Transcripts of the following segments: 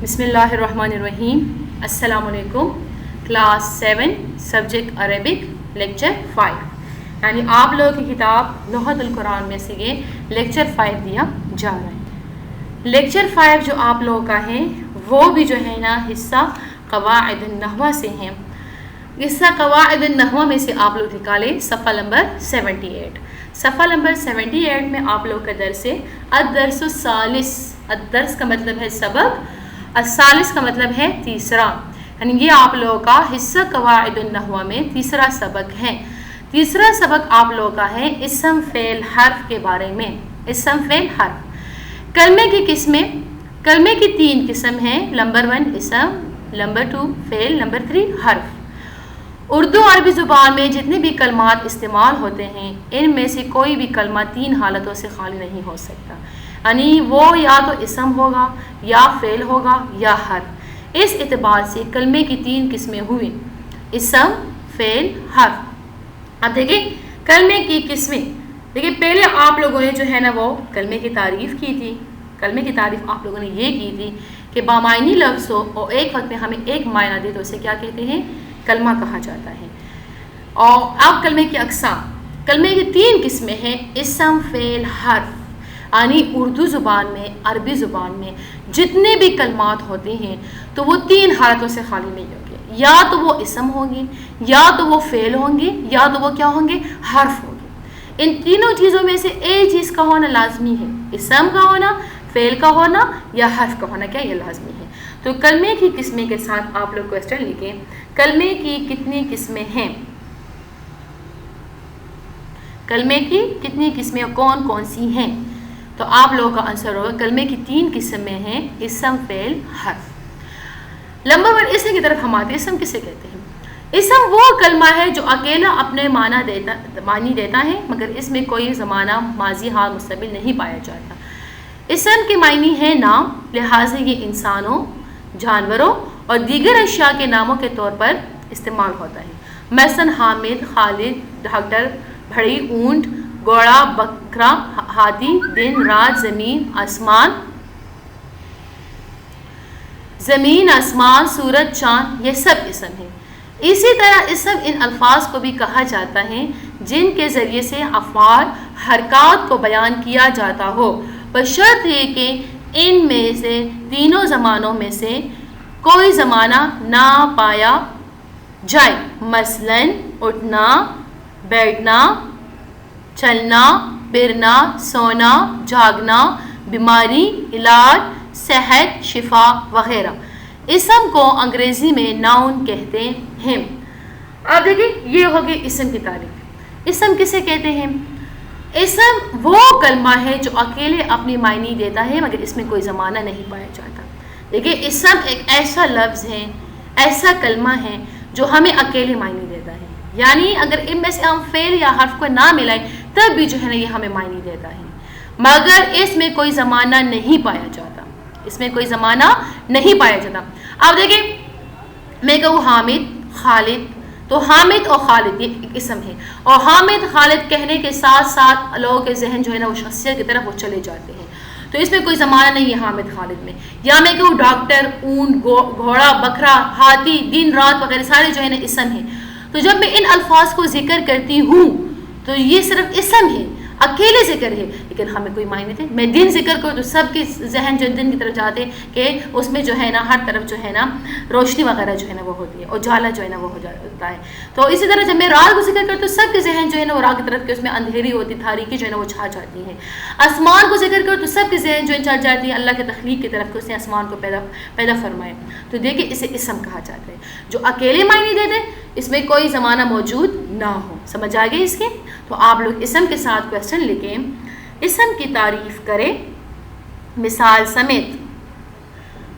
بسم اللہ الرحمن الرحیم. السلام علیکم. کلاس 7 سبجیکٹ عربک لیکچر 5، یعنی آپ لوگوں کی کتاب لغت القرآن میں سے یہ لیکچر 5 دیا جا رہا ہے. لیکچر 5 جو آپ لوگوں کا ہے وہ بھی جو ہے نا حصہ قواعد النحو سے ہیں. حصہ قواعد النحو میں سے آپ لوگ نکالیں صفحہ نمبر 78. صفحہ نمبر 78 میں آپ لوگ کا درس ہے الدرس الثالث. الدرس کا مطلب ہے سبق، الثالث کا مطلب ہے تیسرا، یعنی یہ آپ لوگوں کا حصہ قواعد النحو میں تیسرا سبق ہے. تیسرا سبق آپ لوگوں کا ہے اسم فعل حرف کے بارے میں. اسم فعل حرف کلمے کی قسمیں. کلمے کی 3 قسم ہیں. نمبر 1 اسم، نمبر 2 فعل، نمبر 3 حرف. اردو عربی زبان میں جتنے بھی کلمات استعمال ہوتے ہیں ان میں سے کوئی بھی کلمہ 3 حالتوں سے خالی نہیں ہو سکتا، یعنی وہ یا تو اسم ہوگا یا فعل ہوگا یا حرف. اس اعتبار سے کلمے کی 3 قسمیں ہوئیں، اسم، فعل، حرف. اب دیکھیں کلمے کی قسمیں. دیکھیں پہلے آپ لوگوں نے جو ہے نا وہ کلمے کی تعریف کی تھی. کلمے کی تعریف آپ لوگوں نے یہ کی تھی کہ بامعنی لفظ ہو اور ایک وقت میں ہمیں ایک معنی دے تو اسے کیا کہتے ہیں؟ کلمہ کہا جاتا ہے. اور اب کلمے کی اقسام. کلمے کی 3 قسمیں ہیں، اسم، فعل، حرف. یعنی اردو زبان میں، عربی زبان میں جتنے بھی کلمات ہوتے ہیں تو وہ 3 حالتوں سے خالی نہیں ہوں گے. یا تو وہ اسم ہوں گے، یا تو وہ فعل ہوں گے، یا تو وہ کیا ہوں گے؟ حرف ہوں گے. ان تینوں چیزوں میں سے ایک چیز کا ہونا لازمی ہے. اسم کا ہونا، فعل کا ہونا یا حرف کا ہونا کیا یہ لازمی ہے. تو کلمے کی قسمیں کے ساتھ آپ لوگ کوسچن لکھیں. کلمے کی کتنی قسمیں ہیں؟ کلمے کی کتنی قسمیں کون کون سی ہیں؟ تو آپ لوگوں کا آنسر ہوگا کلمے کی 3 قسمیں ہیں، اسم، فعل، حرف. نمبر 1 اسم کی طرف ہم آتے ہیں. اسم کسے کہتے ہیں؟ اسم وہ کلمہ ہے جو اکیلا اپنے معنی دیتا ہے مگر اس میں کوئی زمانہ، ماضی، حال، مستقبل نہیں پایا جاتا. اسم کے معنی ہے نام، لہٰذا یہ انسانوں، جانوروں اور دیگر اشیاء کے ناموں کے طور پر استعمال ہوتا ہے. مثلاً حامد، خالد، ڈاکٹر، بھڑی، اونٹ، گھوڑا، بکرا، ہاتھی، دن، رات، زمین، آسمان، سورج، چاند، یہ سب اسم ہیں. اسی طرح اسم ان الفاظ کو بھی کہا جاتا ہے جن کے ذریعے سے افعال، حرکات کو بیان کیا جاتا ہو، بشرط یہ کہ ان میں سے تینوں زمانوں میں سے کوئی زمانہ نہ پایا جائے. مثلاً اٹھنا، بیٹھنا، چلنا، پھرنا، سونا، جاگنا، بیماری، علاج، صحت، شفا وغیرہ. اسم کو انگریزی میں ناؤن کہتے ہیں. اب دیکھیں یہ ہوگی اسم کی تعریف. اسم کسے کہتے ہیں؟ اسم وہ کلمہ ہے جو اکیلے اپنی معنی دیتا ہے مگر اس میں کوئی زمانہ نہیں پایا جاتا. دیکھیں اسم ایک ایسا لفظ ہے، ایسا کلمہ ہے جو ہمیں اکیلے معنی دیتا ہے، یعنی اگر ان میں سے ہم فعل یا حرف کو نہ ملائیں تب بھی جو ہے نا یہ ہمیں معنی دیتا ہے مگر اس میں کوئی زمانہ نہیں پایا جاتا. اس میں کوئی زمانہ نہیں پایا جاتا. اب دیکھیں میں کہوں حامد، خالد، تو حامد اور خالد یہ ایک اسم ہے، اور حامد، خالد کہنے کے ساتھ ساتھ لوگوں کے ذہن جو ہے نا وہ شخصیت کی طرف وہ چلے جاتے ہیں، تو اس میں کوئی زمانہ نہیں ہے حامد خالد میں. یا میں کہوں ڈاکٹر، اونٹ، گھوڑا، بکرا، ہاتھی، دن، رات وغیرہ سارے جو ہے نا اسم ہیں. تو جب میں ان الفاظ کو ذکر کرتی ہوں تو یہ صرف اسم ہے، اکیلے ذکر ہے لیکن ہمیں کوئی معنی نہیں. میں دن ذکر کروں تو سب کے ذہن جو دن کی طرف جاتے ہیں کہ اس میں جو ہے نا ہر طرف جو ہے نا روشنی وغیرہ جو ہے نا وہ ہوتی ہے، اور اجالا جو ہے نا وہ ہو جاتا ہے. تو اسی طرح جب میں رات کو ذکر کروں تو سب کے ذہن جو ہے نا وہ رات کی طرف کے اس میں اندھیری ہوتی، تاریکی جو ہے نا وہ چھا جاتی ہے. آسمان کو ذکر کروں تو سب کے ذہن جو ہے چھا جاتی ہے اللہ کے تخلیق کی طرف کہ اس نے آسمان کو پیدا فرمایا. تو دیکھیں اسے اسم کہا جاتا ہے جو اکیلے معنی دے دے، اس میں کوئی زمانہ موجود نہ ہو. سمجھ آ گئی اس کی؟ تو آپ لوگ اسم کے ساتھ کوسچن لکھیں. اسم کی تعریف کریں مثال سمیت.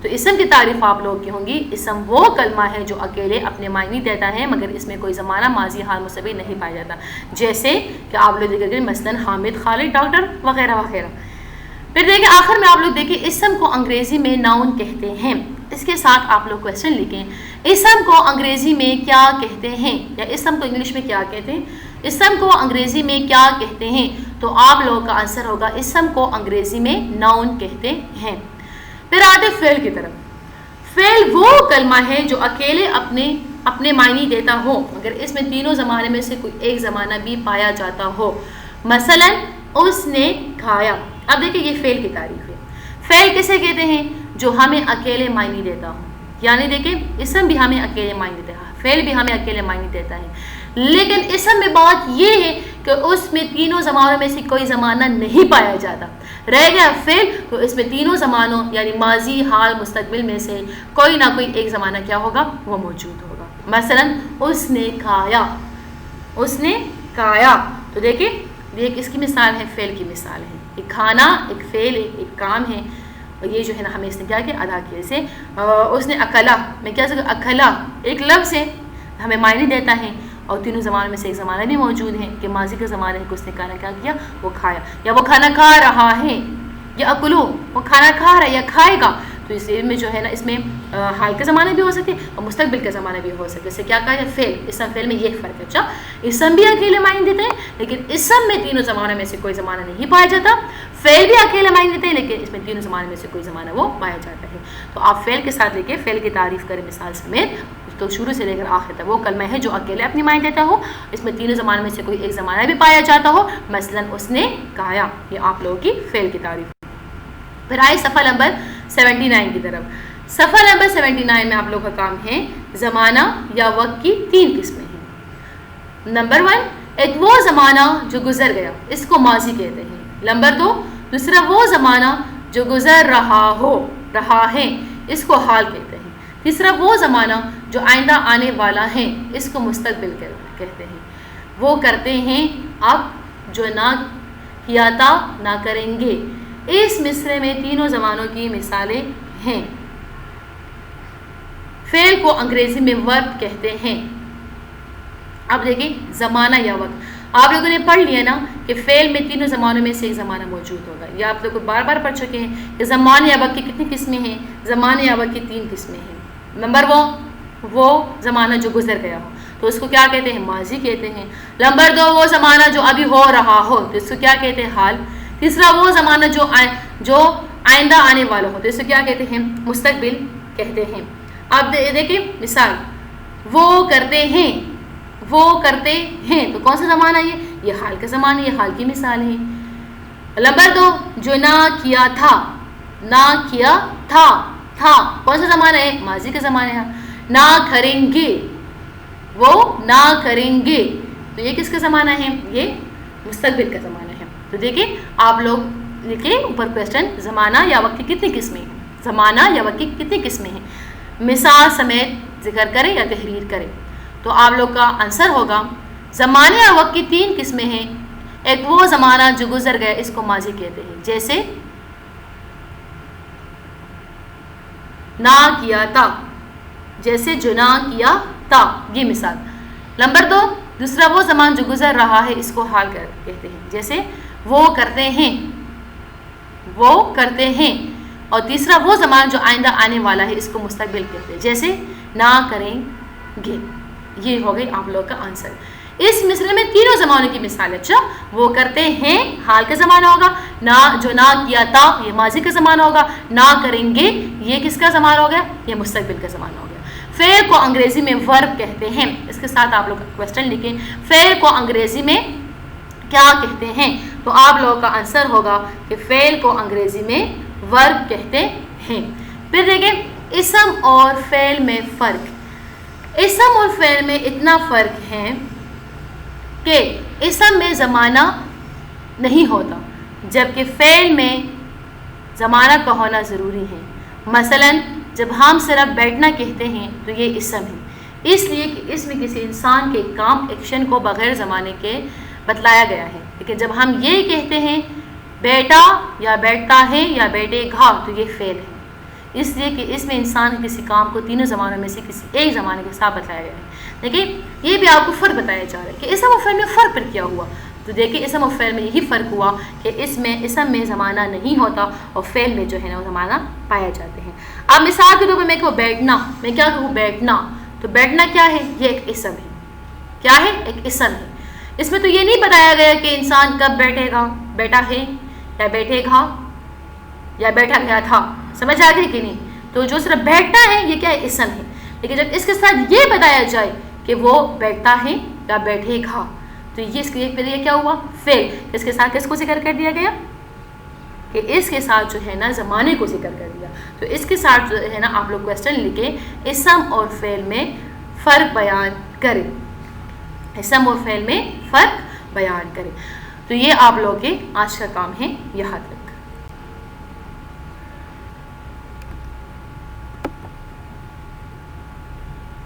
تو اسم کی تعریف آپ لوگوں کی ہوں گی، اسم وہ کلمہ ہے جو اکیلے اپنے معنی دیتا ہے مگر اس میں کوئی زمانہ، ماضی، حال، مستقبل نہیں پایا جاتا. جیسے کہ آپ لوگ ذکر کریں مثلاً حامد، خالد، ڈاکٹر وغیرہ وغیرہ. پھر دیکھیں آخر میں آپ لوگ دیکھیں اسم کو انگریزی میں ناؤن کہتے ہیں. اس کے ساتھ آپ لوگ کوسچن لکھیں اسم کو انگریزی میں کیا کہتے ہیں، یا اسم کو انگلش میں کیا کہتے ہیں، اسم کو انگریزی میں کیا کہتے ہیں. تو آپ لوگوں کا آنسر ہوگا اسم کو انگریزی میں ناؤن کہتے ہیں. پھر آتے فعل کی طرف. فعل وہ کلمہ ہے جو اکیلے اپنے معنی دیتا ہو اگر اس میں تینوں زمانے میں سے کوئی ایک زمانہ بھی پایا جاتا ہو. مثلا اس نے کھایا. اب دیکھیں یہ فعل کی تعریف ہے. فعل کسے کہتے ہیں؟ جو ہمیں اکیلے معنی دیتا ہو. یعنی دیکھیں اسم بھی ہمیں اکیلے معنی دیتا ہے, فعل بھی ہمیں اکیلے معنی دیتا ہے, لیکن اسم میں بات یہ ہے کہ اس میں تینوں زمانوں میں سے کوئی زمانہ نہیں پایا جاتا. رہ گیا فعل تو اس میں تینوں زمانوں یعنی ماضی, حال, مستقبل میں سے کوئی نہ کوئی ایک زمانہ کیا ہوگا؟ وہ موجود ہوگا. مثلا اس نے کھایا, اس نے کھایا. تو دیکھیں یہ کس کی مثال ہے؟ فعل کی مثال ہے. ایک کھانا ایک فعل ہے, ایک کام ہے, اور یہ جو ہے نا ہمیں اس نے کیا کیا؟ ادا کیا. جیسے اس نے اکلا, میں کیا سکتا؟ اکلا ایک لفظ ہے, ہمیں معنی دیتا ہے, اور تینوں زمانوں میں سے ایک زمانہ بھی موجود ہے کہ ماضی کا زمانہ ہے کہ اس نے کھانا کیا کیا؟ وہ کھایا, یا وہ کھانا کھا رہا ہے, یا اکلو وہ کھانا کھا رہا ہے یا کھائے گا. تو اس میں جو ہے نا اس میں حال کا زمانہ بھی ہو سکتے اور مستقبل کا زمانہ بھی ہو سکتے. جیسے کیا کہا ہے؟ فعل. اسم فعل میں یہ فرق ہے. اچھا اسم بھی اکیلے معنی دیتے ہیں لیکن اسم میں تینوں زمانوں میں سے کوئی زمانہ نہیں پایا جاتا. فعل بھی اکیلے معنی دیتے ہیں لیکن اس میں تینوں زمانے میں سے کوئی زمانہ وہ پایا جاتا ہے. تو آپ فعل کے ساتھ لے کے فعل کی تعریف کریں مثال سمیت, تو شروع سے لے کر آخر تک وہ کلمہ ہے جو اکیلے اپنی معنی دیتا ہو, اس میں تینوں زمانوں میں سے کوئی ایک زمانہ بھی پایا جاتا ہو. مثلا اس نے کھایا. یہ آپ لوگوں کی فعل کی تعریف. پھر آئے صفحہ نمبر 79 کی طرف. صفحہ نمبر 79 میں آپ لوگوں کا کام ہے زمانہ یا وقت کی 3 قسمیں ہیں. نمبر 1 ایک وہ زمانہ جو گزر گیا, اس کو ماضی کہتے ہیں. نمبر 2 دوسرا وہ زمانہ جو گزر رہا ہے, اس کو حال کہتے ہیں. تیسرا وہ زمانہ جو آئندہ آنے والا ہے, اس کو مستقبل کہتے ہیں. وہ کرتے ہیں اب جو نہ کیا تھا نہ کریں گے. اس مصرے میں تینوں زمانوں کی مثالیں ہیں. فعل کو انگریزی میں ورب کہتے ہیں. اب دیکھیں زمانہ یا وقت, آپ لوگوں نے پڑھ لیا نا کہ فعل میں تینوں زمانوں میں سے ایک زمانہ موجود ہوگا. یہ آپ لوگ بار بار پڑھ چکے ہیں کہ زمانہ یا وقت کی کتنی قسمیں ہیں؟ زمانہ یا وقت کی 3 قسمیں ہیں. نمبر وہ زمانہ جو گزر گیا ہو تو اس کو کیا کہتے ہیں؟ ماضی کہتے ہیں. نمبر 2 وہ زمانہ جو ابھی ہو رہا ہو تو اس کو کیا کہتے ہیں؟ حال. تیسرا وہ زمانہ جو آئندہ آنے والا ہو تو اس کو کیا کہتے ہیں؟ مستقبل کہتے ہیں. اب دیکھیں مثال, وہ کرتے ہیں تو کون سا زمانہ ہے؟ یہ حال کا زمانہ, یہ حال کی مثال ہے. نمبر 2 جو نہ کیا تھا کون سا زمانہ ہے؟ ماضی کا زمانہ ہے. نہ کریں گے, وہ نہ کریں گے تو یہ کس کا زمانہ ہے؟ یہ مستقبل کا زمانہ ہے. تو دیکھیں آپ لوگ لکھیں اوپر کویسچن, زمانہ یا وقت کی کتنی قسمیں ہیں؟ زمانہ یا وقت کی کتنی قسمیں ہیں؟ مثال سمیت ذکر کریں یا تحریر کریں. تو آپ لوگ کا آنسر ہوگا زمانے یا وقت کی 3 قسمیں ہیں. ایک وہ زمانہ جو گزر گیا, اس کو ماضی کہتے ہیں. جیسے نہ کیا تھا, جیسے جو نہ کیا تھا, یہ مثال. نمبر 2 دوسرا وہ زمان جو گزر رہا ہے, اس کو حال کہتے ہیں. جیسے وہ کرتے ہیں. اور تیسرا وہ زمان جو آئندہ آنے والا ہے, اس کو مستقبل کہتے ہیں. جیسے نہ کریں گے. یہ ہو گئی آپ لوگ کا آنسر. اس مصرے میں تینوں زمانوں کی مثال. اچھا وہ کرتے ہیں حال کا زمانہ ہوگا, جو نہ کیا تھا یہ ماضی کا زمانہ ہوگا, نہ کریں گے یہ کس کا زمانہ ہو گیا؟ یہ مستقبل کا زمانہ ہو گیا. فعل کو انگریزی میں ورب کہتے ہیں. اس کے ساتھ آپ لوگ کویسچن لکھیں, فعل کو انگریزی میں کیا کہتے ہیں؟ تو آپ لوگوں کا آنسر ہوگا کہ فعل کو انگریزی میں ورب کہتے ہیں. پھر دیکھیں اسم اور فعل میں فرق. اسم اور فعل میں اتنا فرق ہے کہ اسم میں زمانہ نہیں ہوتا, جبکہ فعل میں زمانہ کا ہونا ضروری ہے. مثلا جب ہم صرف بیٹھنا کہتے ہیں تو یہ اسم ہے, اس لیے کہ اس میں کسی انسان کے کام ایکشن کو بغیر زمانے کے بتلایا گیا ہے. لیکن جب ہم یہ کہتے ہیں بیٹا یا بیٹھتا ہے یا بیٹھے گا تو یہ فعل ہے, اس لیے کہ اس میں انسان کسی کام کو تینوں زمانوں میں سے کسی ایک زمانے کے ساتھ بتلایا گیا ہے. دیکھیں یہ بھی آپ کو فرق بتایا جا رہا ہے کہ اسم و فعل میں فرق پر کیا ہوا. تو دیکھیں اسم و فعل میں یہی فرق ہوا کہ اسم میں زمانہ نہیں ہوتا اور فعل میں جو ہے نا وہ زمانہ پایا جاتے ہیں. اب مثال کے طور پر میں کہوں بیٹھنا, میں کیا کہوں بیٹھنا, تو بیٹھنا کیا ہے؟ یہ ایک اسم ہے. کیا ہے؟ ایک اسم ہے. اس میں تو یہ نہیں بتایا گیا کہ انسان کب بیٹھے گا, بیٹھا ہے یا بیٹھے گا یا بیٹھا گیا تھا. سمجھ آ گئی کہ نہیں؟ تو جو صرف بیٹھتا ہے یہ کیا ہے؟ اسم ہے. لیکن جب اس کے ساتھ یہ بتایا جائے کہ وہ بیٹھتا ہے یا بیٹھے گا تو یہ اس کے لیے کیا ہوا؟ فعل. اس کے ساتھ کس کو ذکر کر دیا گیا؟ کہ اس کے ساتھ جو ہے نا زمانے کو ذکر کر دیا. تو اس کے ساتھ جو ہے نا آپ لوگ کویسچن لکھیں اسم اور فعل میں فرق بیان کریں. اسم اور فعل میں فرق بیان کریں. تو یہ آپ لوگوں کے آج کا کام ہے، یاد رکھیں.